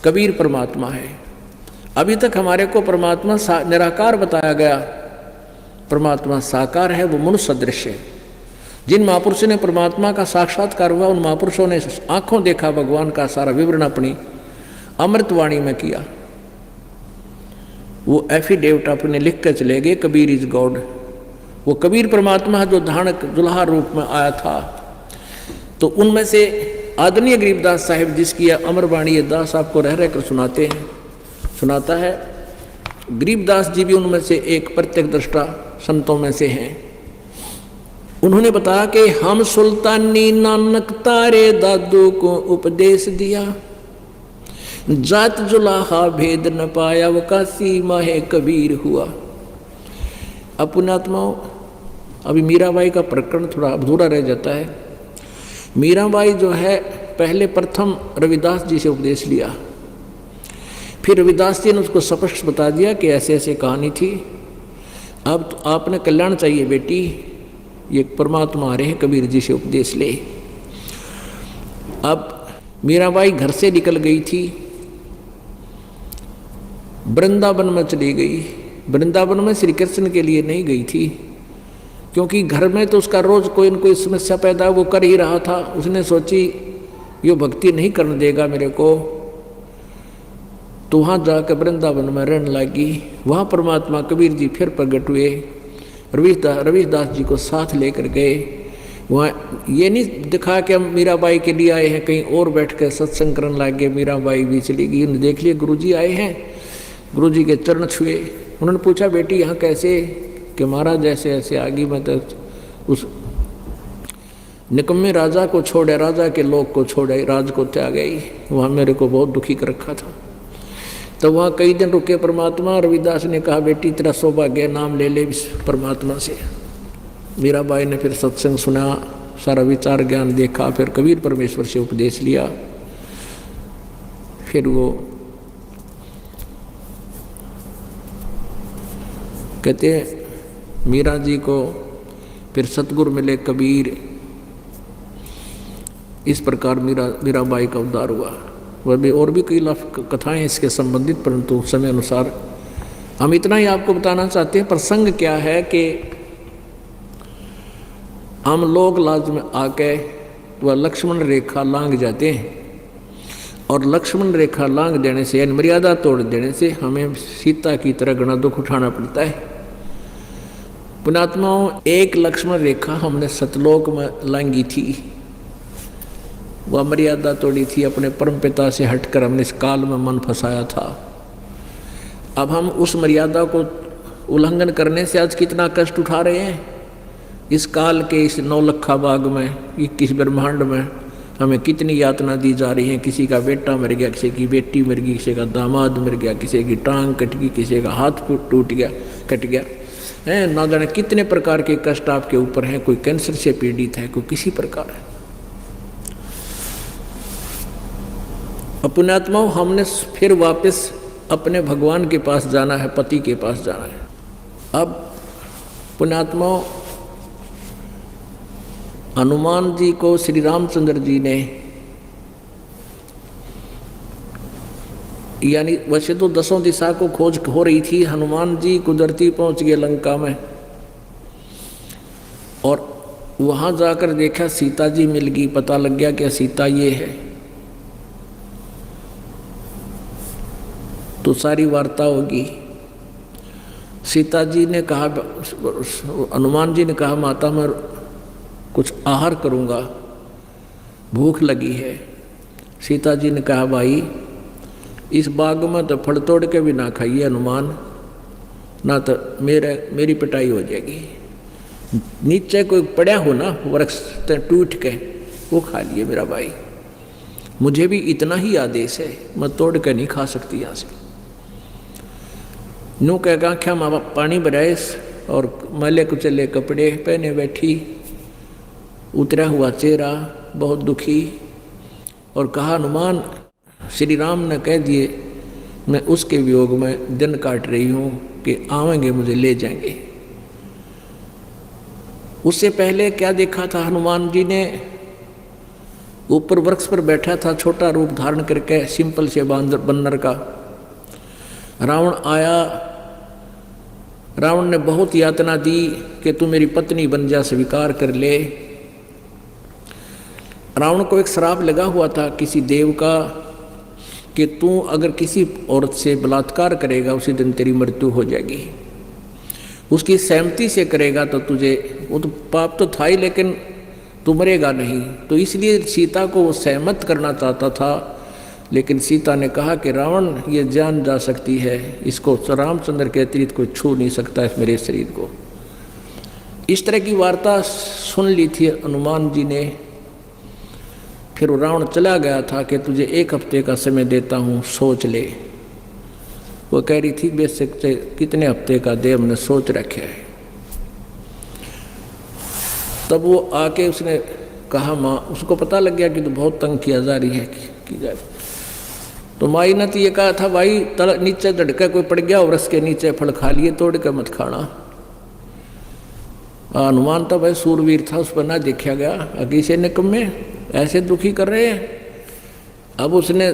कबीर परमात्मा है। अभी तक हमारे को परमात्मा निराकार बताया गया, परमात्मा साकार है, वो मनुष्य सदृश है। जिन महापुरुषों ने परमात्मा का साक्षात्कार हुआ उन महापुरुषों ने आंखों देखा भगवान का सारा विवरण अपनी अमृतवाणी में किया। वो एफिडेविट अपने लिख कर चले गए, कबीर इज गॉड। वो कबीर परमात्मा जो धानक दुल्हा रूप में आया था। तो उनमें से आदरणीय गरीबदास साहिब जिसकी अमरवाणी दास आपको रह रहकर सुनाता है। गरीबदास जी भी उनमें से एक प्रत्यक्ष दृष्टा संतों में से हैं। उन्होंने बताया कि हम सुल्तानी नानक तारे दादू को उपदेश दिया, जात जुलाहा भेद न पाया, वो काशी माहे कबीर हुआ। अब पुण्यात्माओं, अभी मीराबाई का प्रकरण थोड़ा अधूरा रह जाता है। मीराबाई जो है पहले प्रथम रविदास जी से उपदेश लिया, फिर रविदास जी ने उसको स्पष्ट बता दिया कि ऐसे ऐसे कहानी थी, अब तो आपने कल्याण चाहिए बेटी, ये परमात्मा आ रहे हैं, कबीर जी से उपदेश ले। अब मीराबाई घर से निकल गई थी, वृंदावन में चली गई। वृंदावन में श्री कृष्ण के लिए नहीं गई थी, क्योंकि घर में तो उसका रोज कोई न कोई समस्या पैदा वो कर ही रहा था। उसने सोची ये भक्ति नहीं करने देगा मेरे को, तो वहाँ जाकर वृंदावन में रहने लगी। वहाँ परमात्मा कबीर जी फिर प्रकट हुए, रविदास जी को साथ लेकर गए। वहाँ ये नहीं दिखा कि हम मीराबाई के लिए आए हैं, कहीं और बैठ कर सत्संग करने लग गए। मीराबाई भी चली गई, उन्हें देख लिया गुरुजी आए हैं, गुरुजी के चरण छुए। उन्होंने पूछा बेटी यहाँ कैसे, कि महाराज ऐसे ऐसे आगे मैं तो उस निकम्मे राजा को छोड़े, राजा के लोग को छोड़े, राज को त्याग गई, वहाँ मेरे को बहुत दुखी कर रखा था। तो वहाँ कई दिन रुके परमात्मा। रविदास ने कहा बेटी तेरा सौभाग्य, नाम ले ले परमात्मा से। मीराबाई ने फिर सत्संग सुना, सारा विचार ज्ञान देखा, फिर कबीर परमेश्वर से उपदेश लिया। फिर वो कहते मीरा जी को फिर सतगुरु मिले कबीर। इस प्रकार मीराबाई का उद्धार हुआ। वह भी और भी कई कथाएं इसके संबंधित, परंतु समय अनुसार हम इतना ही आपको बताना चाहते हैं। प्रसंग क्या है कि हम लोग लाज में आके वह लक्ष्मण रेखा लांघ जाते हैं, और लक्ष्मण रेखा लांघ देने से यानी मर्यादा तोड़ देने से हमें सीता की तरह घना दुख उठाना पड़ता है। पुण्यात्माओं, एक लक्ष्मण रेखा हमने सतलोक में लांघी थी, वह मर्यादा तोड़ी थी, अपने परमपिता से हटकर हमने इस काल में मन फंसाया था। अब हम उस मर्यादा को उल्लंघन करने से आज कितना कष्ट उठा रहे हैं। इस काल के इस नौलखा बाग में, 21 ब्रह्मांड में हमें कितनी यातना दी जा रही है। किसी का बेटा मर गया, किसी की बेटी मर गई, किसी का दामाद मर गया, किसी की टांग कट गई, किसी का हाथ टूट गया, कट गया है, ना जाने कितने प्रकार के कष्ट आपके ऊपर हैं। कोई कैंसर से पीड़ित है, कोई किसी प्रकार है। पुण्यात्माओं, हमने फिर वापस अपने भगवान के पास जाना है, पति के पास जाना है। अब पुण्यात्माओं, हनुमान जी को श्री रामचंद्र जी ने, यानी वैसे तो 10 दिशा को खोज हो रही थी, हनुमान जी कुदरती पहुंच गए लंका में, और वहां जाकर देखा सीता जी मिल गई। पता लग गया कि सीता ये है। तो सारी वार्ता होगी। सीता जी ने कहा, हनुमान जी ने कहा माता मैं कुछ आहार करूंगा, भूख लगी है। सीता जी ने कहा भाई इस बाग में तो फल तोड़ के भी ना खाइए हनुमान, ना तो मेरी पिटाई हो जाएगी। नीचे कोई पड़ा हो ना वृक्ष टूट के, वो खा लिए मेरा भाई। मुझे भी इतना ही आदेश है, मैं तोड़ के नहीं खा सकती यहाँ से। नू कह क्या माँ पानी बनाए और मैले कुचले कपड़े पहने बैठी, उतरा हुआ चेहरा, बहुत दुखी, और कहा हनुमान श्री राम ने कह दिए मैं उसके वियोग में दिन काट रही हूँ कि आवेंगे मुझे ले जाएंगे। उससे पहले क्या देखा था हनुमान जी ने ऊपर वृक्ष पर बैठा था, छोटा रूप धारण करके, सिंपल से बंदर का। रावण आया, रावण ने बहुत यातना दी कि तू मेरी पत्नी बन जा, स्वीकार कर ले। रावण को एक श्राप लगा हुआ था किसी देव का कि तू अगर किसी औरत से बलात्कार करेगा उसी दिन तेरी मृत्यु हो जाएगी। उसकी सहमति से करेगा तो तुझे, वो तो पाप तो था ही लेकिन तू मरेगा नहीं। तो इसलिए सीता को वो सहमत करना चाहता था, लेकिन सीता ने कहा कि रावण ये जान जा सकती है, इसको रामचंद्र के अतिरिक्त कोई छू नहीं सकता है मेरे शरीर को। इस तरह की वार्ता सुन ली थी हनुमान जी ने। फिर रावण चला गया था कि तुझे 1 हफ्ते का समय देता हूँ, सोच ले। वो कह रही थी बेशक से कितने हफ्ते का दे, हमने सोच रखे है। तब वो आके उसने कहा माँ, उसको पता लग गया कि तो बहुत तंग किया जा रही है की जाए। तो माई ने तो ये कहा था भाई नीचे झटका कोई पड़ गया और उसके नीचे फल खा लिए, तोड़ के मत खाना। हनुमान तो भाई सूरवीर था, उस पर ना देखा गया। अकीसे निकम्मे ऐसे दुखी कर रहे हैं। अब उसने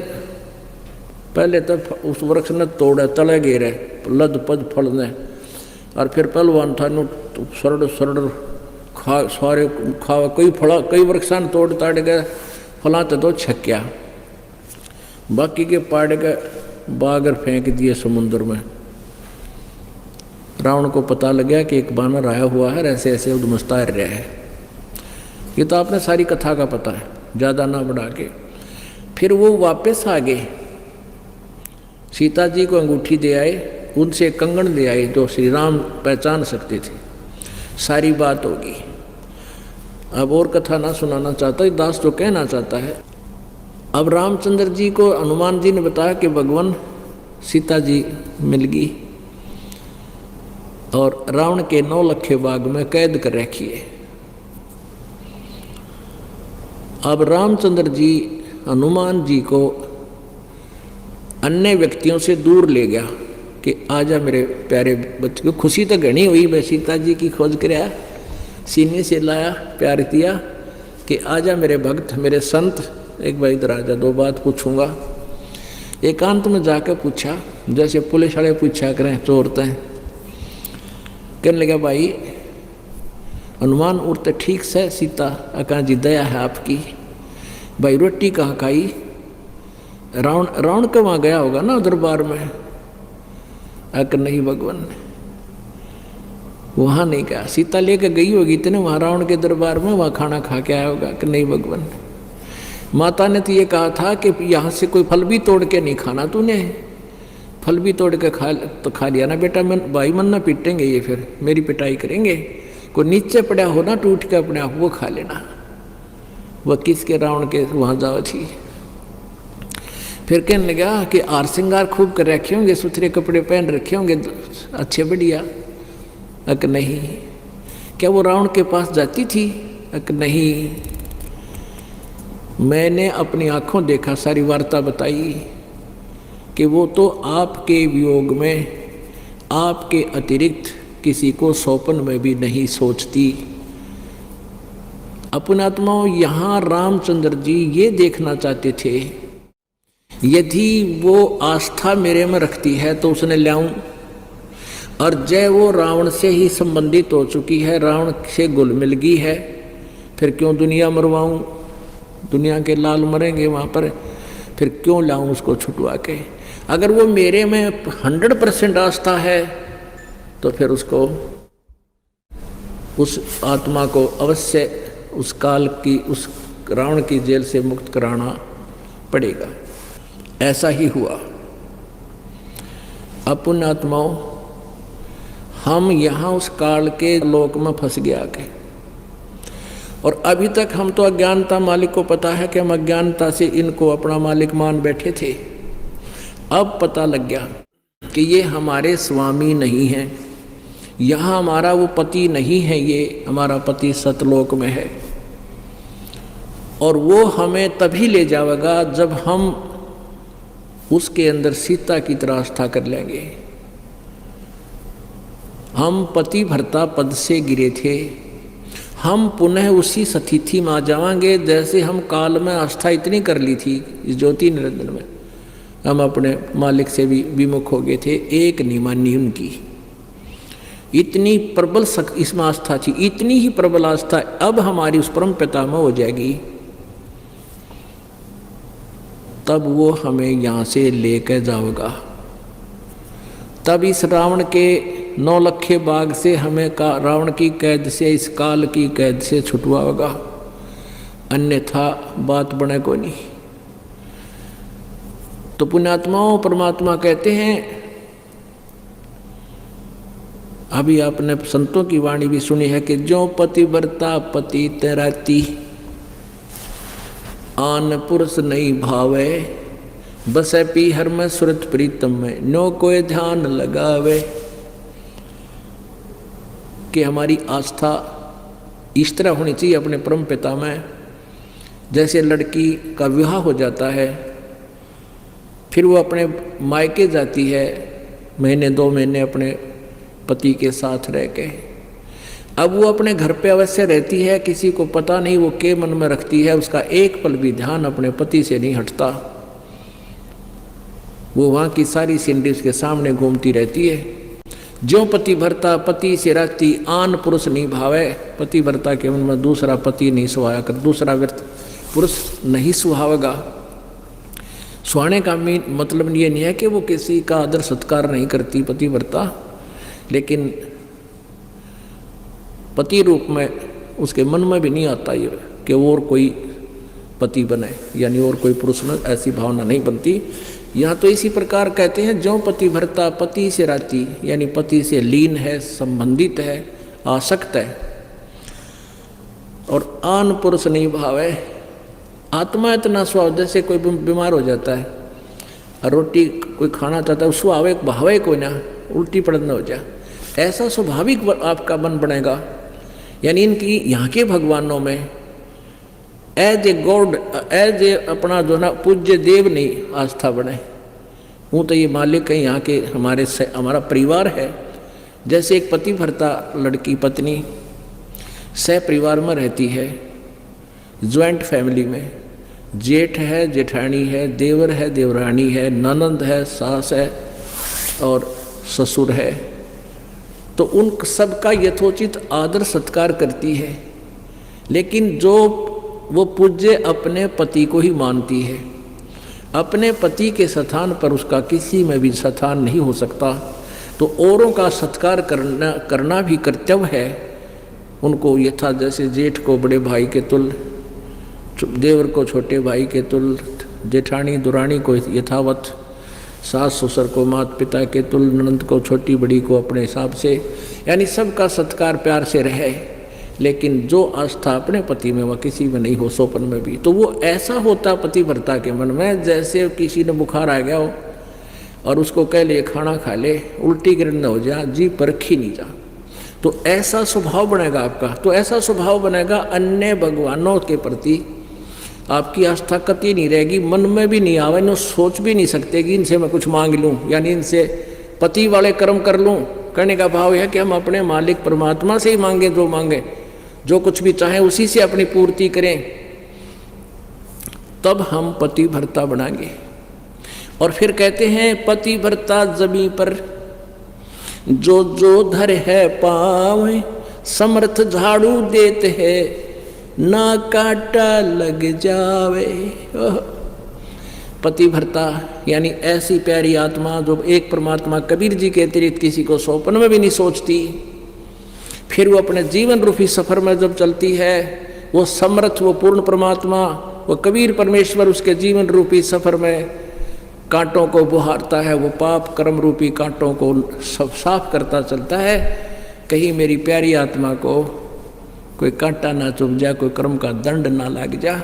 पहले तो उस वृक्ष ने तोड़े, तले गिरे लद पद फल ने, और फिर पहलवान था नु सरड़ सरड़ खा सारे खावा, कई वृक्षान तोड़ ताड़ गए, फला तो छक्या, बाकी के पाड़ के बागर फेंक दिए समुद्र में। रावण को पता लग गया कि एक बानर आया हुआ है, ऐसे ऐसे उद्मस्ता रहा है। ये तो आपने सारी कथा का पता है, ज़्यादा ना बढ़ा के। फिर वो वापस आ गए, सीता जी को अंगूठी दे आए, उनसे कंगन दे आए जो श्री राम पहचान सकते थे। सारी बात होगी। अब और कथा ना सुनाना चाहता, दास तो कहना चाहता है। अब रामचंद्र जी को हनुमान जी ने बताया कि भगवान सीता जी मिल गई और रावण के 9 लखे बाग में कैद कर रखी है। अब रामचंद्र जी हनुमान जी को अन्य व्यक्तियों से दूर ले गया कि आजा मेरे प्यारे बच्चे को। खुशी तो घनी हुई, मैं सीता जी की खोज कराया, सीने से लाया, प्यार किया कि आजा मेरे भक्त, मेरे संत, एक बार इधर आजा, 2 बात पूछूंगा। एकांत में जाकर पूछा, जैसे पुलिस वाले पूछा करें चोरते हैं। कहने लगा भाई हनुमान उड़ते ठीक से, सीता अका जी दया है आपकी, भाई रोटी कहाँ खाई? रावण के वहाँ गया होगा ना दरबार में। अक नहीं भगवान, वहाँ नहीं गया, सीता लेकर गई होगी इतने वहाँ रावण के दरबार में, वहाँ खाना खा के आया होगा कि नहीं भगवान। माता ने तो ये कहा था कि यहाँ से कोई फल भी तोड़ के नहीं खाना तूने, फल भी तोड़ के खा लिया ना बेटा, मन भाई मन ना पीटेंगे ये, फिर मेरी पिटाई करेंगे। कोई नीचे पड़ा हो ना टूट के अपने आप, वो खा लेना। वह किसके रावण के वहाँ जाओ थी। फिर कहने लगा कि आर श्रृंगार खूब कर रखे होंगे, सुथरे कपड़े पहन रखे होंगे अच्छे बढ़िया। अक नहीं। क्या वो रावण के पास जाती थी? अक नहीं, मैंने अपनी आंखों देखा, सारी वार्ता बताई कि वो तो आपके वियोग में आपके अतिरिक्त किसी को सौंपन में भी नहीं सोचती। अपने आत्माओं, यहाँ रामचंद्र जी ये देखना चाहते थे, यदि वो आस्था मेरे में रखती है तो उसने लाऊं, और जय वो रावण से ही संबंधित हो चुकी है, रावण से घुल मिल गई है, फिर क्यों दुनिया मरवाऊं? दुनिया के लाल मरेंगे वहाँ पर, फिर क्यों लाऊं उसको छुटवा के? अगर वो मेरे में 100% आस्था है तो फिर उसको, उस आत्मा को अवश्य उस काल की, उस रावण की जेल से मुक्त कराना पड़ेगा। ऐसा ही हुआ। अब पुण्य आत्माओं, हम यहाँ उस काल के लोक में फंस गया के, और अभी तक हम तो अज्ञानता, मालिक को पता है कि हम अज्ञानता से इनको अपना मालिक मान बैठे थे। अब पता लग गया कि ये हमारे स्वामी नहीं हैं, यहाँ हमारा वो पति नहीं है, ये हमारा पति सतलोक में है, और वो हमें तभी ले जाएगा जब हम उसके अंदर सीता की तरह आस्था कर लेंगे। हम पति भर्ता पद से गिरे थे, हम पुनः उसी स्थिति में आ जाएंगे जैसे हम काल में आस्था इतनी कर ली थी इस ज्योति निरंजन में, हम अपने मालिक से भी विमुख हो गए थे, एक नहीं मानी उनकी। इतनी प्रबल इसमें आस्था थी, इतनी ही प्रबल आस्था अब हमारी उस परम पिता में हो जाएगी, तब वो हमें यहाँ से लेकर जाएगा। तब इस रावण के 9 लखे बाग से हमें रावण की कैद से, इस काल की कैद से छुटवाएगा, अन्यथा बात बने को नहीं। तो पुण्यात्माओं परमात्मा कहते हैं, अभी आपने संतों की वाणी भी सुनी है कि जो पतिव्रता पति तैराती, आन पुरुष नहीं भावे, बसे पी हर में सुरत प्रीतम में, नो कोई ध्यान लगावे। कि हमारी आस्था इस तरह होनी चाहिए अपने परम पिता में, जैसे लड़की का विवाह हो जाता है, फिर वो अपने मायके जाती है, महीने 2 महीने अपने पति के साथ रह के, अब वो अपने घर पे अवश्य रहती है, किसी को पता नहीं वो के मन में रखती है, उसका एक पल भी ध्यान अपने पति से नहीं हटता, वो वहाँ की सारी सीनरी उसके सामने घूमती रहती है। ज्यों पतिव्रता पति से राती, आन पुरुष नहीं भावे, पतिव्रता के मन में दूसरा पति नहीं सुहाया कर, दूसरा पुरुष नहीं सुहावेगा। सुहाने का मतलब ये नहीं है कि वो किसी का आदर सत्कार नहीं करती पतिव्रता, लेकिन पति रूप में उसके मन में भी नहीं आता ये कि और कोई पति बने, यानी और कोई पुरुष में ऐसी भावना नहीं बनती। यहाँ तो इसी प्रकार कहते हैं, जो पतिव्रता पति से राती, यानी पति से लीन है, संबंधित है, आसक्त है, और आन पुरुष नहीं भावे। आत्मा इतना स्वभाव, जैसे कोई बीमार हो जाता है, रोटी कोई खाना चाहता है, उसको आवे भावे कोई ना, उल्टी पड़ना हो जाए, ऐसा स्वाभाविक आपका मन बनेगा। यानी इनकी यहाँ के भगवानों में as a god, as a अपना जो ना पूज्य देव नहीं आस्था बने, वो तो ये मालिक है यहाँ के, हमारा परिवार है। जैसे एक पतिव्रता लड़की पत्नी सह परिवार में रहती है, ज्वाइंट फैमिली में, जेठ है, जेठानी है, देवर है, देवरानी है, ननंद है, सास है और ससुर है, तो उन सबका यथोचित आदर सत्कार करती है। लेकिन जो वो पूज्य अपने पति को ही मानती है, अपने पति के स्थान पर उसका किसी में भी स्थान नहीं हो सकता, तो औरों का सत्कार करना भी कर्तव्य है उनको। यथा जैसे जेठ को बड़े भाई के तुल्य, देवर को छोटे भाई के तुल्य, जेठानी दुरानी को यथावत, सास ससुर को माता पिता के तुल्य, ननंद को छोटी बड़ी को अपने हिसाब से, यानी सबका सत्कार प्यार से रहे। लेकिन जो आस्था अपने पति में वह किसी में नहीं हो, सोपन में भी, तो वो ऐसा होता पतिव्रता के मन में जैसे किसी ने बुखार आ गया हो और उसको कह ले खाना खा ले, उल्टी गिरन हो जा, जी परखी नहीं जा, तो ऐसा स्वभाव बनेगा आपका। तो ऐसा स्वभाव बनेगा, अन्य भगवानों के प्रति आपकी आस्था कति नहीं रहेगी, मन में भी नहीं आवे, न सोच भी नहीं सकते कि इनसे मैं कुछ मांग लूँ, यानी इनसे पति वाले कर्म कर लूँ। करने का भाव है कि हम अपने मालिक परमात्मा से ही मांगे, जो मांगे, जो कुछ भी चाहे उसी से अपनी पूर्ति करें, तब हम पतिव्रता बनाएंगे। और फिर कहते हैं, पतिव्रता जमी पर जो जो धर है पावे, समर्थ झाड़ू देते हैं, ना काटा लग जावे। पतिव्रता यानी ऐसी प्यारी आत्मा जो एक परमात्मा कबीर जी के अतिरिक्त किसी को सौंपन में भी नहीं सोचती, फिर वो अपने जीवन रूपी सफर में जब चलती है, वो समर्थ, वो पूर्ण परमात्मा, वो कबीर परमेश्वर उसके जीवन रूपी सफर में कांटों को बुहारता है, वो पाप कर्म रूपी कांटों को सब साफ करता चलता है। कहीं मेरी प्यारी आत्मा को कोई कांटा ना चुभ जा, कोई कर्म का दंड ना लग जा।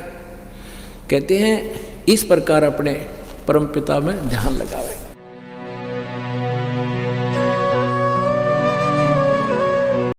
कहते हैं इस प्रकार अपने परमपिता में ध्यान लगावे।